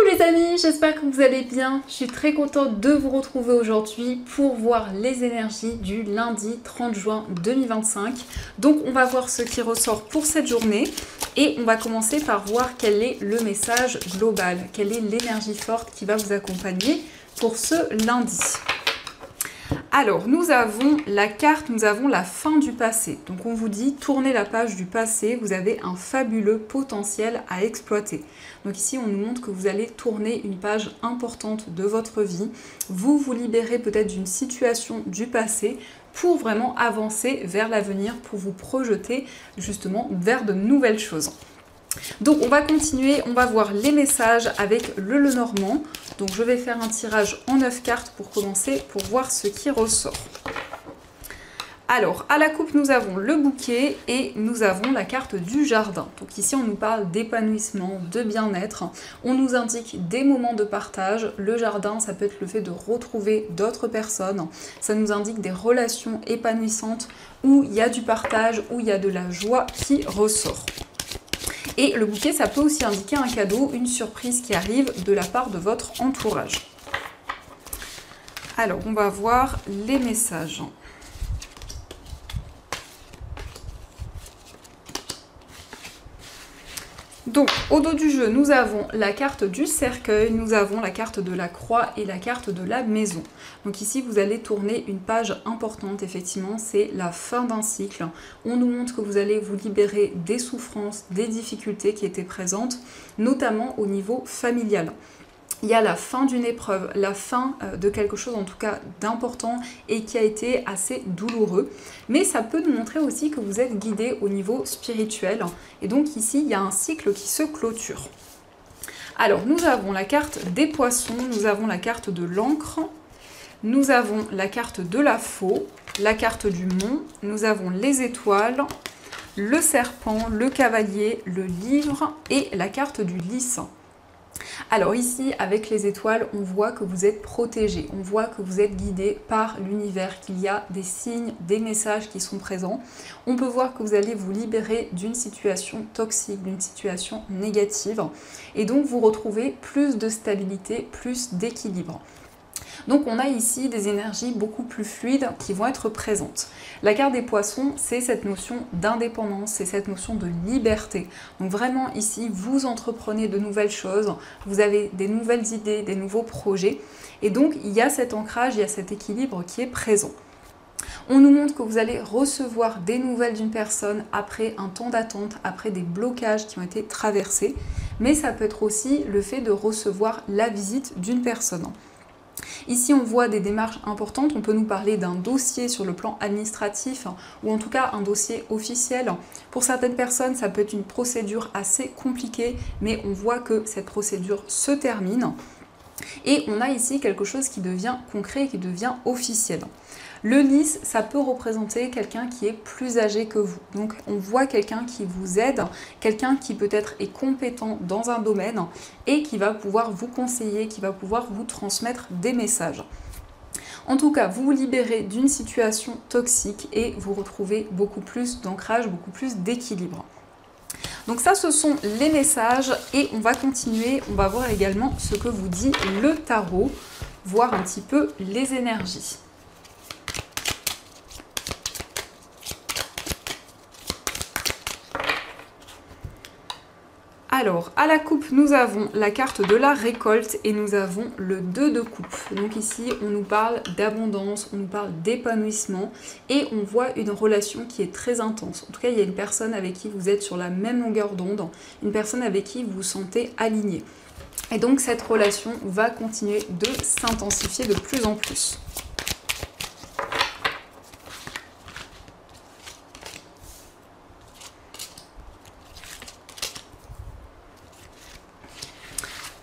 les amis, j'espère que vous allez bien. Je suis très contente de vous retrouver aujourd'hui pour voir les énergies du lundi 30 juin 2025. Donc on va voir ce qui ressort pour cette journée et on va commencer par voir quel est le message global, quelle est l'énergie forte qui va vous accompagner pour ce lundi. Alors, nous avons la carte, nous avons la fin du passé. Donc on vous dit, tournez la page du passé, vous avez un fabuleux potentiel à exploiter. Donc ici, on nous montre que vous allez tourner une page importante de votre vie. Vous vous libérez peut-être d'une situation du passé pour vraiment avancer vers l'avenir, pour vous projeter justement vers de nouvelles choses. Donc on va continuer, on va voir les messages avec le Lenormand. Donc je vais faire un tirage en 9 cartes pour commencer, pour voir ce qui ressort. Alors, à la coupe, nous avons le bouquet et nous avons la carte du jardin. Donc ici, on nous parle d'épanouissement, de bien-être. On nous indique des moments de partage. Le jardin, ça peut être le fait de retrouver d'autres personnes. Ça nous indique des relations épanouissantes où il y a du partage, où il y a de la joie qui ressort. Et le bouquet, ça peut aussi indiquer un cadeau, une surprise qui arrive de la part de votre entourage. Alors, on va voir les messages. Donc, au dos du jeu, nous avons la carte du cercueil, nous avons la carte de la croix et la carte de la maison. Donc ici, vous allez tourner une page importante, effectivement, c'est la fin d'un cycle. On nous montre que vous allez vous libérer des souffrances, des difficultés qui étaient présentes, notamment au niveau familial. Il y a la fin d'une épreuve, la fin de quelque chose en tout cas d'important et qui a été assez douloureux. Mais ça peut nous montrer aussi que vous êtes guidé au niveau spirituel. Et donc ici, il y a un cycle qui se clôture. Alors, nous avons la carte des poissons, nous avons la carte de l'encre, nous avons la carte de la faux, la carte du mont, nous avons les étoiles, le serpent, le cavalier, le livre et la carte du lys. Alors ici, avec les étoiles, on voit que vous êtes protégé, on voit que vous êtes guidé par l'univers, qu'il y a des signes, des messages qui sont présents. On peut voir que vous allez vous libérer d'une situation toxique, d'une situation négative, et donc vous retrouvez plus de stabilité, plus d'équilibre. Donc on a ici des énergies beaucoup plus fluides qui vont être présentes. La carte des poissons, c'est cette notion d'indépendance, c'est cette notion de liberté. Donc vraiment ici, vous entreprenez de nouvelles choses, vous avez des nouvelles idées, des nouveaux projets. Et donc il y a cet ancrage, il y a cet équilibre qui est présent. On nous montre que vous allez recevoir des nouvelles d'une personne après un temps d'attente, après des blocages qui ont été traversés. Mais ça peut être aussi le fait de recevoir la visite d'une personne. Ici, on voit des démarches importantes. On peut nous parler d'un dossier sur le plan administratif ou en tout cas un dossier officiel. Pour certaines personnes, ça peut être une procédure assez compliquée, mais on voit que cette procédure se termine. Et on a ici quelque chose qui devient concret, qui devient officiel. Le lys, ça peut représenter quelqu'un qui est plus âgé que vous. Donc on voit quelqu'un qui vous aide, quelqu'un qui peut-être est compétent dans un domaine et qui va pouvoir vous conseiller, qui va pouvoir vous transmettre des messages. En tout cas, vous vous libérez d'une situation toxique et vous retrouvez beaucoup plus d'ancrage, beaucoup plus d'équilibre. Donc ça, ce sont les messages et on va continuer, on va voir également ce que vous dit le tarot, voir un petit peu les énergies. Alors, à la coupe, nous avons la carte de la récolte et nous avons le 2 de coupe. Donc ici, on nous parle d'abondance, on nous parle d'épanouissement et on voit une relation qui est très intense. En tout cas, il y a une personne avec qui vous êtes sur la même longueur d'onde, une personne avec qui vous vous sentez aligné. Et donc, cette relation va continuer de s'intensifier de plus en plus.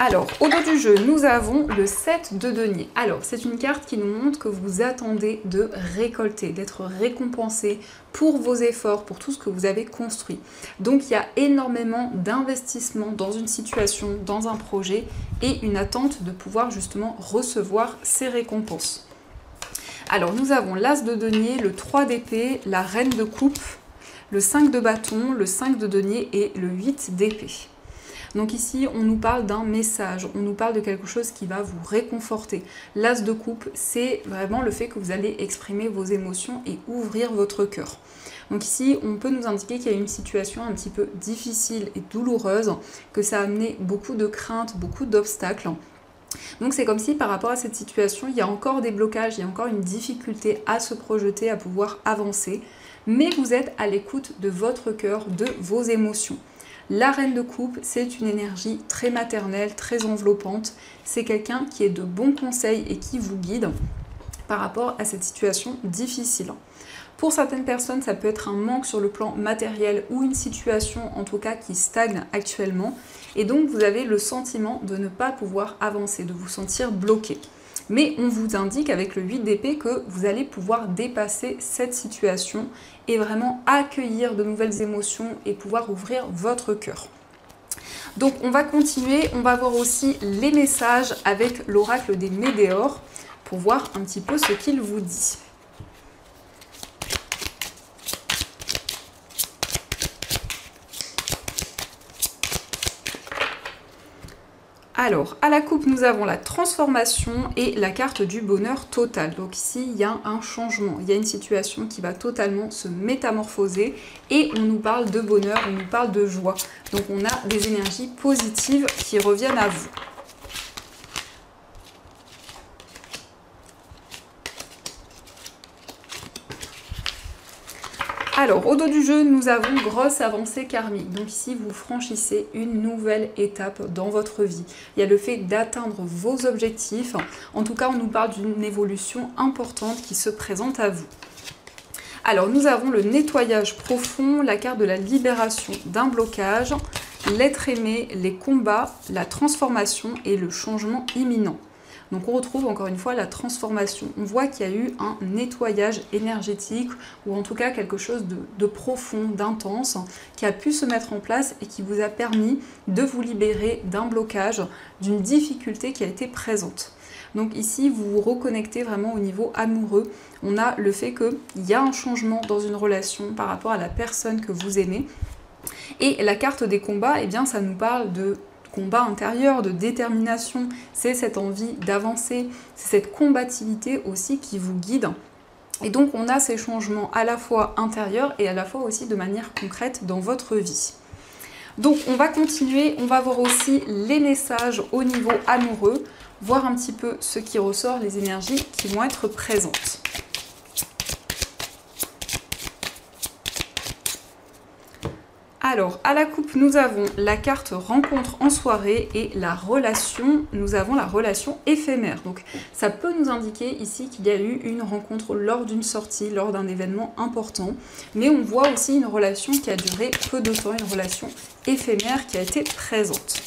Alors, au dos du jeu, nous avons le 7 de denier. Alors, c'est une carte qui nous montre que vous attendez de récolter, d'être récompensé pour vos efforts, pour tout ce que vous avez construit. Donc, il y a énormément d'investissement dans une situation, dans un projet et une attente de pouvoir justement recevoir ces récompenses. Alors, nous avons l'As de denier, le 3 d'épée, la Reine de coupe, le 5 de bâton, le 5 de denier et le 8 d'épée. Donc ici, on nous parle d'un message, on nous parle de quelque chose qui va vous réconforter. L'As de coupe, c'est vraiment le fait que vous allez exprimer vos émotions et ouvrir votre cœur. Donc ici, on peut nous indiquer qu'il y a une situation un petit peu difficile et douloureuse, que ça a amené beaucoup de craintes, beaucoup d'obstacles. Donc c'est comme si par rapport à cette situation, il y a encore des blocages, il y a encore une difficulté à se projeter, à pouvoir avancer, mais vous êtes à l'écoute de votre cœur, de vos émotions. La reine de coupe, c'est une énergie très maternelle, très enveloppante. C'est quelqu'un qui est de bons conseils et qui vous guide par rapport à cette situation difficile. Pour certaines personnes, ça peut être un manque sur le plan matériel ou une situation en tout cas qui stagne actuellement. Et donc vous avez le sentiment de ne pas pouvoir avancer, de vous sentir bloqué. Mais on vous indique avec le 8 d'épée que vous allez pouvoir dépasser cette situation et vraiment accueillir de nouvelles émotions et pouvoir ouvrir votre cœur. Donc on va continuer, on va voir aussi les messages avec l'oracle des Médéors pour voir un petit peu ce qu'il vous dit. Alors, à la coupe, nous avons la transformation et la carte du bonheur total. Donc ici, il y a un changement, il y a une situation qui va totalement se métamorphoser et on nous parle de bonheur, on nous parle de joie. Donc on a des énergies positives qui reviennent à vous. Alors, au dos du jeu, nous avons grosse avancée karmique. Donc ici, vous franchissez une nouvelle étape dans votre vie. Il y a le fait d'atteindre vos objectifs. En tout cas, on nous parle d'une évolution importante qui se présente à vous. Alors, nous avons le nettoyage profond, la carte de la libération d'un blocage, l'être aimé, les combats, la transformation et le changement imminent. Donc on retrouve encore une fois la transformation. On voit qu'il y a eu un nettoyage énergétique ou en tout cas quelque chose de profond, d'intense qui a pu se mettre en place et qui vous a permis de vous libérer d'un blocage, d'une difficulté qui a été présente. Donc ici, vous vous reconnectez vraiment au niveau amoureux. On a le fait qu'il y a un changement dans une relation par rapport à la personne que vous aimez. Et la carte des combats, eh bien, ça nous parle de combat intérieur, de détermination, c'est cette envie d'avancer, c'est cette combativité aussi qui vous guide. Et donc on a ces changements à la fois intérieurs et à la fois aussi de manière concrète dans votre vie. Donc on va continuer, on va voir aussi les messages au niveau amoureux, voir un petit peu ce qui ressort, les énergies qui vont être présentes. Alors, à la coupe, nous avons la carte rencontre en soirée et la relation, nous avons la relation éphémère. Donc, ça peut nous indiquer ici qu'il y a eu une rencontre lors d'une sortie, lors d'un événement important. Mais on voit aussi une relation qui a duré peu de temps, une relation éphémère qui a été présente.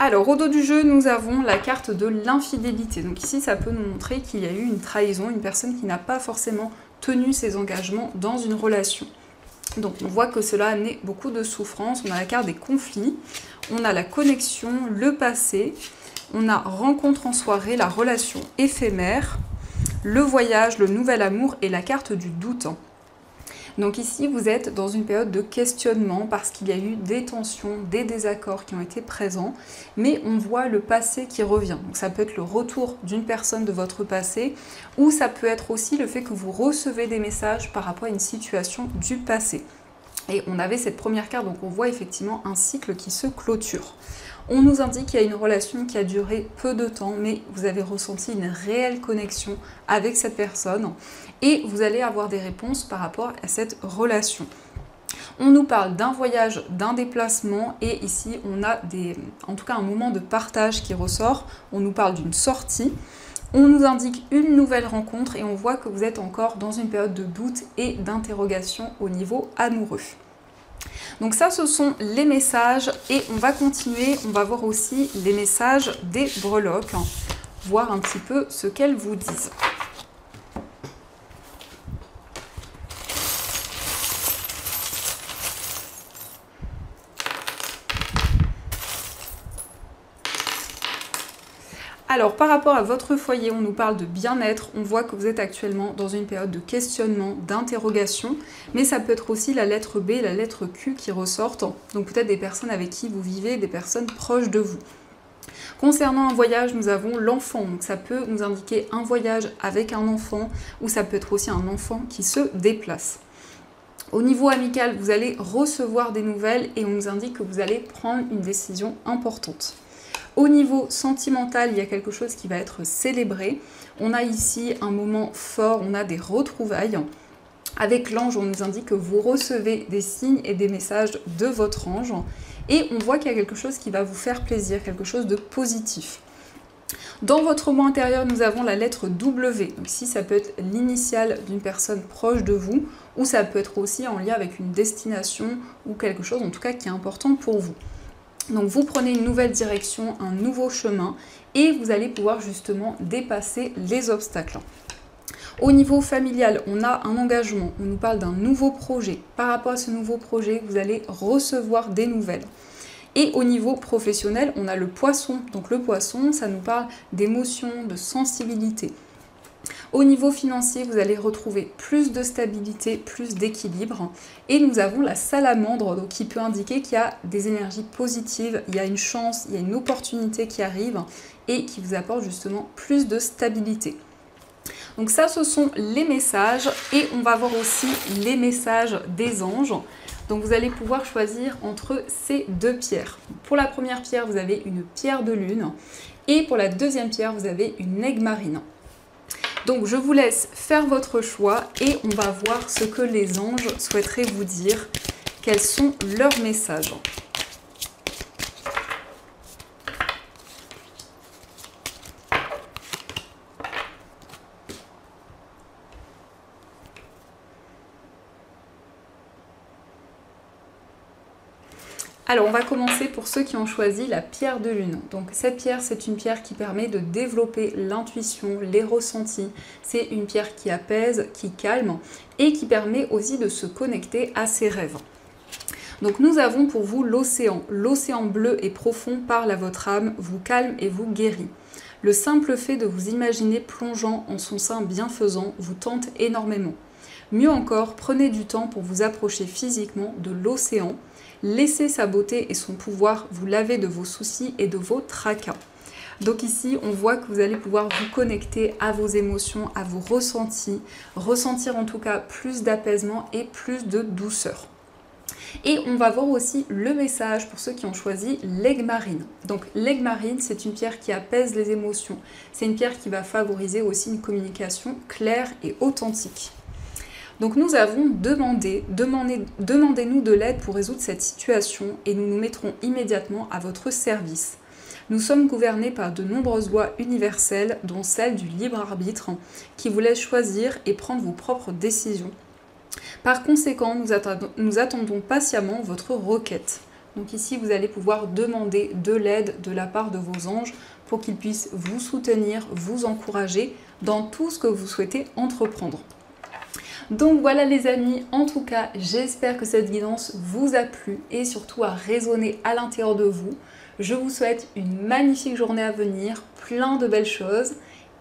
Alors, au dos du jeu, nous avons la carte de l'infidélité. Donc ici, ça peut nous montrer qu'il y a eu une trahison, une personne qui n'a pas forcément tenu ses engagements dans une relation. Donc on voit que cela a amené beaucoup de souffrance. On a la carte des conflits, on a la connexion, le passé, on a rencontre en soirée, la relation éphémère, le voyage, le nouvel amour et la carte du doute. Donc ici, vous êtes dans une période de questionnement parce qu'il y a eu des tensions, des désaccords qui ont été présents, mais on voit le passé qui revient. Donc ça peut être le retour d'une personne de votre passé, ou ça peut être aussi le fait que vous recevez des messages par rapport à une situation du passé. Et on avait cette première carte, donc on voit effectivement un cycle qui se clôture. On nous indique qu'il y a une relation qui a duré peu de temps, mais vous avez ressenti une réelle connexion avec cette personne et vous allez avoir des réponses par rapport à cette relation. On nous parle d'un voyage, d'un déplacement et ici on a en tout cas un moment de partage qui ressort. On nous parle d'une sortie. On nous indique une nouvelle rencontre et on voit que vous êtes encore dans une période de doute et d'interrogation au niveau amoureux. Donc ça, ce sont les messages et on va continuer, on va voir aussi les messages des breloques, voir un petit peu ce qu'elles vous disent. Alors par rapport à votre foyer, on nous parle de bien-être, on voit que vous êtes actuellement dans une période de questionnement, d'interrogation, mais ça peut être aussi la lettre B et la lettre Q qui ressortent, donc peut-être des personnes avec qui vous vivez, des personnes proches de vous. Concernant un voyage, nous avons l'enfant, donc ça peut nous indiquer un voyage avec un enfant, ou ça peut être aussi un enfant qui se déplace. Au niveau amical, vous allez recevoir des nouvelles et on nous indique que vous allez prendre une décision importante. Au niveau sentimental, il y a quelque chose qui va être célébré. On a ici un moment fort, on a des retrouvailles. Avec l'ange, on nous indique que vous recevez des signes et des messages de votre ange. Et on voit qu'il y a quelque chose qui va vous faire plaisir, quelque chose de positif. Dans votre moi intérieur, nous avons la lettre W. Donc ici, ça peut être l'initiale d'une personne proche de vous, ou ça peut être aussi en lien avec une destination ou quelque chose, en tout cas, qui est important pour vous. Donc vous prenez une nouvelle direction, un nouveau chemin, et vous allez pouvoir justement dépasser les obstacles. Au niveau familial, on a un engagement, on nous parle d'un nouveau projet. Par rapport à ce nouveau projet, vous allez recevoir des nouvelles. Et au niveau professionnel, on a le poisson. Donc le poisson, ça nous parle d'émotion, de sensibilité. Au niveau financier, vous allez retrouver plus de stabilité, plus d'équilibre. Et nous avons la salamandre, donc qui peut indiquer qu'il y a des énergies positives, il y a une chance, il y a une opportunité qui arrive et qui vous apporte justement plus de stabilité. Donc ça, ce sont les messages et on va voir aussi les messages des anges. Donc vous allez pouvoir choisir entre ces deux pierres. Pour la première pierre, vous avez une pierre de lune et pour la deuxième pierre, vous avez une aigue marine. Donc je vous laisse faire votre choix et on va voir ce que les anges souhaiteraient vous dire, quels sont leurs messages. Alors on va commencer pour ceux qui ont choisi la pierre de lune. Donc cette pierre, c'est une pierre qui permet de développer l'intuition, les ressentis. C'est une pierre qui apaise, qui calme et qui permet aussi de se connecter à ses rêves. Donc nous avons pour vous l'océan. L'océan bleu et profond parle à votre âme, vous calme et vous guérit. Le simple fait de vous imaginer plongeant en son sein bienfaisant vous tente énormément. Mieux encore, prenez du temps pour vous approcher physiquement de l'océan. Laissez sa beauté et son pouvoir vous laver de vos soucis et de vos tracas. Donc ici, on voit que vous allez pouvoir vous connecter à vos émotions, à vos ressentis, ressentir en tout cas plus d'apaisement et plus de douceur. Et on va voir aussi le message pour ceux qui ont choisi l'aigue marine. Donc l'aigue marine, c'est une pierre qui apaise les émotions. C'est une pierre qui va favoriser aussi une communication claire et authentique. Donc nous avons demandez-nous de l'aide pour résoudre cette situation et nous nous mettrons immédiatement à votre service. Nous sommes gouvernés par de nombreuses lois universelles, dont celle du libre arbitre, qui vous laisse choisir et prendre vos propres décisions. Par conséquent, nous attendons patiemment votre requête. Donc ici, vous allez pouvoir demander de l'aide de la part de vos anges pour qu'ils puissent vous soutenir, vous encourager dans tout ce que vous souhaitez entreprendre. Donc voilà les amis, en tout cas, j'espère que cette guidance vous a plu et surtout a résonné à l'intérieur de vous. Je vous souhaite une magnifique journée à venir, plein de belles choses.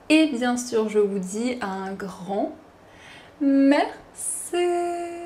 Et bien sûr, je vous dis un grand merci.